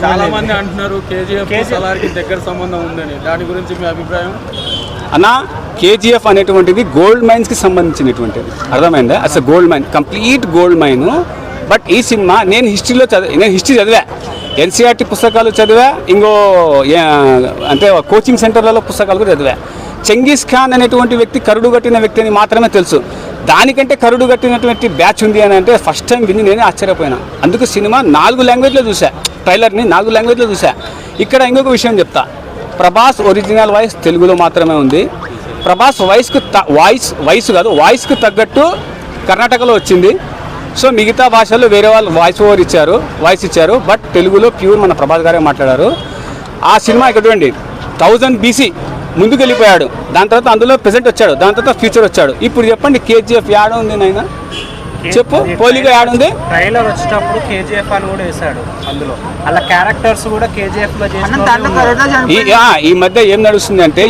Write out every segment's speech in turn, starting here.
చాలా మంది అంటున్నారు కేజీఎఫ్ సలార్కి దగ్గర సంబంధం ఉందని, దాని గురించి మీ అభిప్రాయం? అన్న, కేజీఎఫ్ అనేటువంటిది గోల్డ్ మైన్స్కి సంబంధించినటువంటిది, అర్థమైందా? అసలు gold mine, complete gold mine. But ఈ సినిమా నేను హిస్టరీ చదివా, ఎన్సీఆర్టీ పుస్తకాలు చదివా, అంటే కోచింగ్ సెంటర్లలో పుస్తకాలు కూడా చదివా. చెంగీస్ ఖాన్ అనేటువంటి వ్యక్తి కరుడు కట్టిన వ్యక్తి అని మాత్రమే తెలుసు. దానికంటే కరుడు కట్టినటువంటి బ్యాచ్ ఉంది అని అంటే ఫస్ట్ టైం విని నేనే ఆశ్చర్యపోయినా. అందుకు సినిమా 4 లాంగ్వేజ్లో చూసా, ట్రైలర్ని 4 లాంగ్వేజ్లో చూసా. ఇక్కడ ఇంకొక విషయం చెప్తా, ప్రభాస్ ఒరిజినల్ వాయిస్ తెలుగులో మాత్రమే ఉంది. ప్రభాస్ వాయిస్కు తగ్గట్టు కర్ణాటకలో వచ్చింది. సో మిగతా భాషల్లో వేరే వాళ్ళు వాయిస్ ఇచ్చారు. బట్ తెలుగులో ప్యూర్ మన ప్రభాస్ గారే మాట్లాడారు. ఆ సినిమా ఇక్కడ చూడండి, 1000 BC ముందుకు వెళ్ళిపోయాడు. దాని తర్వాత అందులో ప్రెజెంట్ వచ్చాడు, దాని తర్వాత ఫ్యూచర్ వచ్చాడు. ఇప్పుడు చెప్పండి, కేజీఎఫ్ యాడ ఉంది నాయన? చెప్పు, పోలిగా యాడ్ ఉంది? ట్రైలర్ వచ్చేటప్పుడు కేజీఎఫ్ అని కూడా వేసాడు, అందులో అలా క్యారెక్టర్స్ కూడా కేజీఎఫ్ లో ఈ మధ్య ఏం నడుస్తుంది అంటే,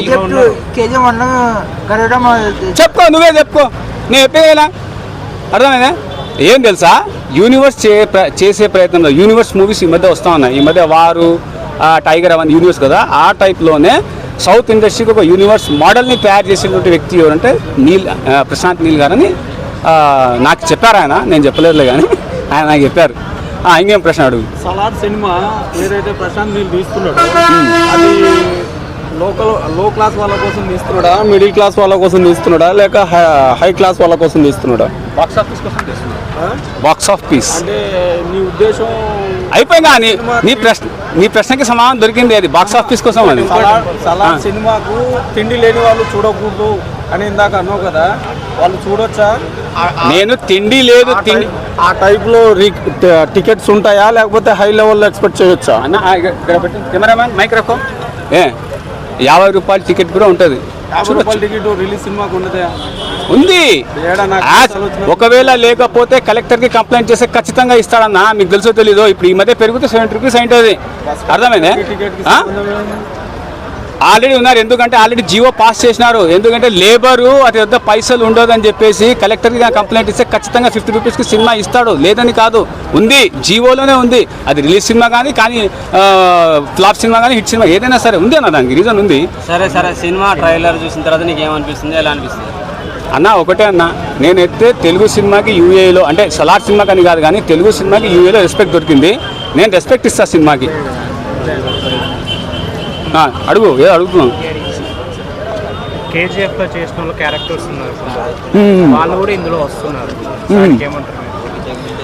చెప్పుకో, నువ్వే చెప్పుకో, నేను చెప్పేలా అర్థమైనా? ఏం తెలుసా, యూనివర్స్ చేసే ప్రయత్నంలో యూనివర్స్ మూవీస్ ఈ మధ్య వస్తూ ఉన్నాయి. ఈ మధ్య వారు, టైగర్ అవన్నీ యూనివర్స్ కదా, ఆ టైప్లోనే సౌత్ ఇండస్ట్రీకి ఒక యూనివర్స్ మోడల్ని తయారు చేసినటువంటి వ్యక్తి ఎవరంటే ప్రశాంత్ నీల్ గారని నాకు చెప్పారు. ఆయన, నేను చెప్పలేదులే కానీ ఆయన నాకు చెప్పారు. ఇంకేం ప్రశ్న అడుగు. సలార్ సినిమా ఏదైతే ప్రశాంత్ నీల్ తీస్తున్నాడు, అది లో క్లాస్ వాళ్ళ కోసం తీస్తున్నాడా, మిడిల్ క్లాస్ వాళ్ళ కోసం తీస్తున్నాడా, లేక హై క్లాస్ వాళ్ళ కోసం తీస్తున్నాడా? బాక్స్ ఆఫీస్ కోసం తీస్తున్నాడా? బాక్స్ ఆఫ్ పీస్ అంటే నీ ఉద్దేశం అయిపోయిందా? నీ ప్రశ్నకి సమాధానం దొరికింది. అది బాక్స్ ఆఫీస్ కోసం. అది సలార్ సినిమాకు తిండి లేని వాళ్ళు చూడకూడదు అని ఇందాక అన్నావు కదా, వాళ్ళు చూడొచ్చా? నేను తిండి లేదు, ఆ టైప్లో టికెట్స్ ఉంటాయా, లేకపోతే హై లెవెల్లో ఎక్స్పెక్ట్ చేయొచ్చా? కెమెరామ్యాన్ మైక్రోఫోన్ 50 రూపాయల టికెట్ కూడా ఉంటుంది. 50 రూపాయల టికెట్ రిలీజ్ సినిమాకు ఉండదా? ఉంది. ఒకవేళ లేకపోతే కలెక్టర్కి కంప్లైంట్ చేస్తే ఖచ్చితంగా ఇస్తాడన్నా. మీకు తెలుసో తెలీదో, ఇప్పుడు ఈ మధ్య పెరిగితే 70 రూపీస్ అయింటుంది. అర్థమైంది? ఆల్రెడీ ఉన్నారు. ఎందుకంటే ఆల్రెడీ జీవో పాస్ చేసినారు. ఎందుకంటే లేబరు అతి పెద్ద పైసలు ఉండదని చెప్పేసి కలెక్టర్కి కంప్లైంట్ ఇస్తే ఖచ్చితంగా 50 రూపీస్కి సినిమా ఇస్తాడు. లేదని కాదు, ఉంది, జీవోలోనే ఉంది. అది రిలీజ్ సినిమా కానీ ఫ్లాప్ సినిమా కానీ హిట్ సినిమా ఏదైనా సరే ఉంది అన్న, దానికి రీజన్ ఉంది. సరే సినిమా ట్రైలర్ చూసిన తర్వాత నీకు ఏమనిపిస్తుంది, ఎలా అనిపిస్తుంది అన్న? ఒకటే అన్న, నేనైతే తెలుగు సినిమాకి యూఏలో, అంటే సలార్ సినిమాకి అని కాదు కానీ తెలుగు సినిమాకి యూఏలో రెస్పెక్ట్ దొరికింది. నేను రెస్పెక్ట్ ఇస్తాను సినిమాకి. అడుగు, ఏదో అడుగుతున్నాను. కేజీఎఫ్ లో చేసిన వాళ్ళు క్యారెక్టర్స్ ఉన్నారు, వాళ్ళు కూడా ఇందులో వస్తున్నారు. ఏమంటారు?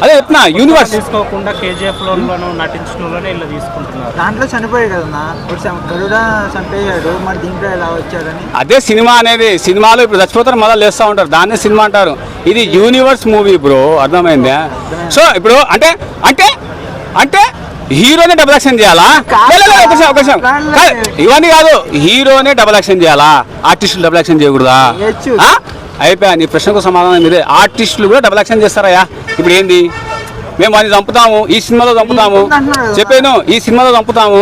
అదే చెప్తున్నా, యూనివర్స్ తీసుకోకుండా కేజీఎఫ్ లో నటించిన వాళ్ళనే ఇలా తీసుకుంటున్నారు. దాంట్లో చనిపోయాడు కదన్నా, గరుడ చంపేయాడు, మరి దీంట్లో ఎలా వచ్చాడని. అదే సినిమా అనేది. సినిమాలో ఇప్పుడు చచ్చిపోతారు, మళ్ళీ లేస్తూ ఉంటారు, దాన్నే సినిమా అంటారు. ఇది యూనివర్స్ మూవీ బ్రో, అర్థమైందా? సో ఇప్పుడు అంటే అంటే అంటే హీరోనే డబుల్ యాక్షన్ చేయాలా? ఇవన్నీ కాదు, హీరోనే డబుల్ యాక్షన్ చేయాలా? ఆర్టిస్టులు డబుల్ యాక్షన్ చేయకూడదా? అయిపోయా, నీ ప్రశ్నకు సమాధానం ఇదే. ఆర్టిస్టులు కూడా డబుల్ యాక్షన్ చేస్తారా? ఇప్పుడు ఏంది, మేము వాడిని చంపుతాము, ఈ సినిమాలో చంపుతాము, చెప్పాను, ఈ సినిమాలో చంపుతాము,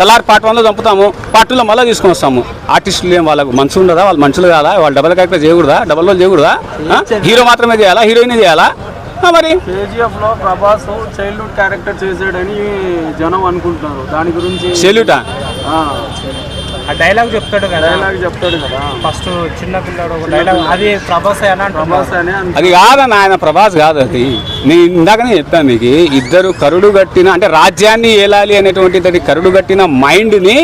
సలార్ పార్ట్ 1లో చంపుతాము, పార్ట్ 2లో మళ్ళీ తీసుకొని వస్తాము. ఆర్టిస్టులు ఏం వాళ్ళకు మనసు ఉండదా? వాళ్ళు మనుషులు కాదా? వాళ్ళు డబుల్ క్యారెక్టర్ చేయకూడదా? డబుల్ రోల్ చేయకూడదా? హీరో మాత్రమే చేయాలా? హీరోయిన్ చేయాలా? మరి కేజీఎఫ్ లో ప్రభాస్ చైల్డ్హుడ్ క్యారెక్టర్ చేసాడని జనం అనుకుంటున్నారు. దాని గురించి సెల్యూటా? ఆ డైలాగ్ చెప్తాడు కదా, ఫస్ట్ చిన్న పిల్లాడు డైలాగ్, అది ప్రభాస్ అని అది కాదన్న, ఆయన ప్రభాస్ కాదు. అది నేను ఇందాకనే చెప్పాను మీకు. ఇద్దరు కరుడు కట్టిన, అంటే రాజ్యాన్ని ఏలాలి అనేటువంటి కరుడు కట్టిన మైండ్ని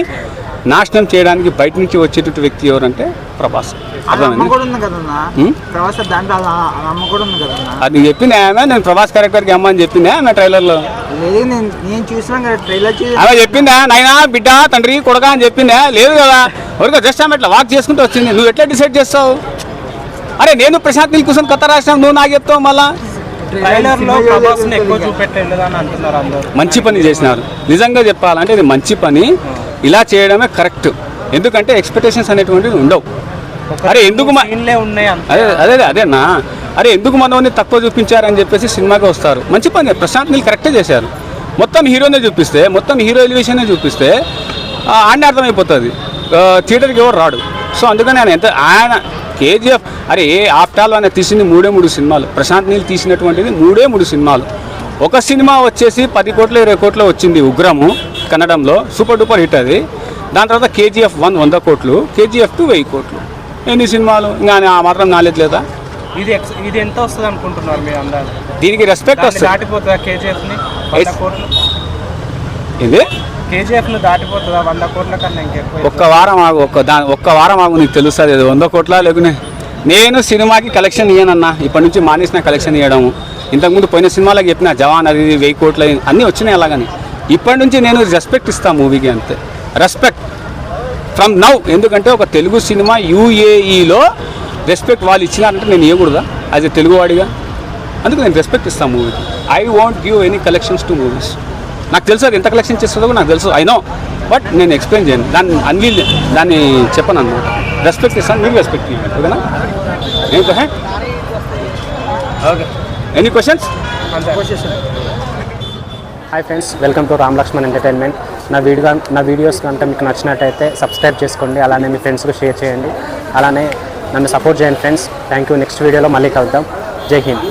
నాశనం చేయడానికి బయట నుంచి వచ్చేటువంటి వ్యక్తి ఎవరంటే ప్రభాస్. అది చెప్పిన ఆమె, నేను ప్రభాస్ క్యారెక్టర్కి అమ్మ అని చెప్పిందా ఆమె ట్రైలర్లో? ఆమె చెప్పిందా నైనా బిడ్డ తండ్రి కొడక అని చెప్పిందా? లేదు కదా, ఎవరికో జస్ట్ ఆమె ఇట్లా వాక్ చేసుకుంటూ వచ్చింది. నువ్వు ఎట్లా డిసైడ్ చేస్తావు? అరే నేను ప్రశాంత్ నీల్ కూర్చొని కథ రాసినా, నువ్వు నాకు చెప్తావు మళ్ళా. మంచి పని చేసినారు, నిజంగా చెప్పాలంటే ఇది మంచి పని. ఇలా చేయడమే కరెక్ట్. ఎందుకంటే ఎక్స్పెక్టేషన్స్ అనేటువంటివి ఉండవు. అరే ఎందుకు అదేనా, అరే ఎందుకు మనల్ని తక్కువ చూపించారని చెప్పేసి సినిమాకి వస్తారు. మంచి పని, ప్రశాంత్ నీల్ కరెక్టే చేశారు. మొత్తం హీరోనే చూపిస్తే, మొత్తం హీరో ఎలివేషనే చూపిస్తే ఆడనే అర్థమైపోతుంది, థియేటర్కి ఎవరు రాడు. సో అందుకని ఆయన కేజీఎఫ్, అరే ఆఫ్టర్ ఆల్ ఆయన తీసింది 3 సినిమాలు. ప్రశాంత్ నీల్ తీసినటువంటిది 3 సినిమాలు. ఒక సినిమా వచ్చేసి 10 కోట్లు 20 కోట్లు వచ్చింది ఉగ్రము కన్నడంలో, సూపర్ డూపర్ హిట్ అది. దాని తర్వాత KGF 100 కోట్లు, KGF 2 1000 కోట్లు. ఎన్ని సినిమాలు ఇంకా ఆ మాత్రం నాలెడ్జ్ లేదా? ఇది ఎంత వస్తుంది అనుకుంటున్నారు మీరు అందాజు? దీనికి రెస్పెక్ట్ వస్తుంది. దాటిపోతుందా KGFని 100 కోట్లు? ఇది KGFను దాటిపోతుందా 100 కోట్ల కన్నా ఇంకెక్కువ? ఒక్క వారం ఆగు నీకు తెలుస్తుంది అది 100 కోట్ల లేకునే. నేను సినిమాకి కలెక్షన్ ఇయ్యనన్నా, ఇప్పటి నుంచి మానేసిన కలెక్షన్ ఇవ్వడము. ఇంతకుముందు పోయిన సినిమాలకు చెప్పిన జవాన్ అది 1000 కోట్లు అన్నీ వచ్చినాయి అలాగని. ఇప్పటి నుంచి నేను రెస్పెక్ట్ ఇస్తాను మూవీకి, అంతే. Respect from now. ఎందుకంటే ఒక తెలుగు సినిమా UAEలో రెస్పెక్ట్ వాళ్ళు ఇచ్చినారంటే నేను ఇవ్వకూడదా యాజ్ ఎ తెలుగువాడిగా? అందుకు నేను రెస్పెక్ట్ ఇస్తాను మూవీకి. I want give any collections to movies. నాకు తెలుసు అది ఎంత కలెక్షన్ చేస్తుందో నాకు తెలుసు, ఐ నో. బట్ నేను ఎక్స్ప్లెయిన్ చేయను, దాన్ని చెప్పను అనమాట. రెస్పెక్ట్ ఇస్తాను, మీరు రెస్పెక్ట్ ఇవ్వండి, ఓకేనా? ఏం కహే? Okay, any questions? Hi friends, welcome to Ram Lakshman entertainment. నా వీడియోస్ కనుక మీకు నచ్చినట్టయితే సబ్స్క్రైబ్ చేసుకోండి, అలానే మీ ఫ్రెండ్స్కి షేర్ చేయండి, అలానే నన్ను సపోర్ట్ చేయండి ఫ్రెండ్స్. Thank you. నెక్స్ట్ వీడియోలో మళ్ళీ కలుద్దాం. జై హింద్.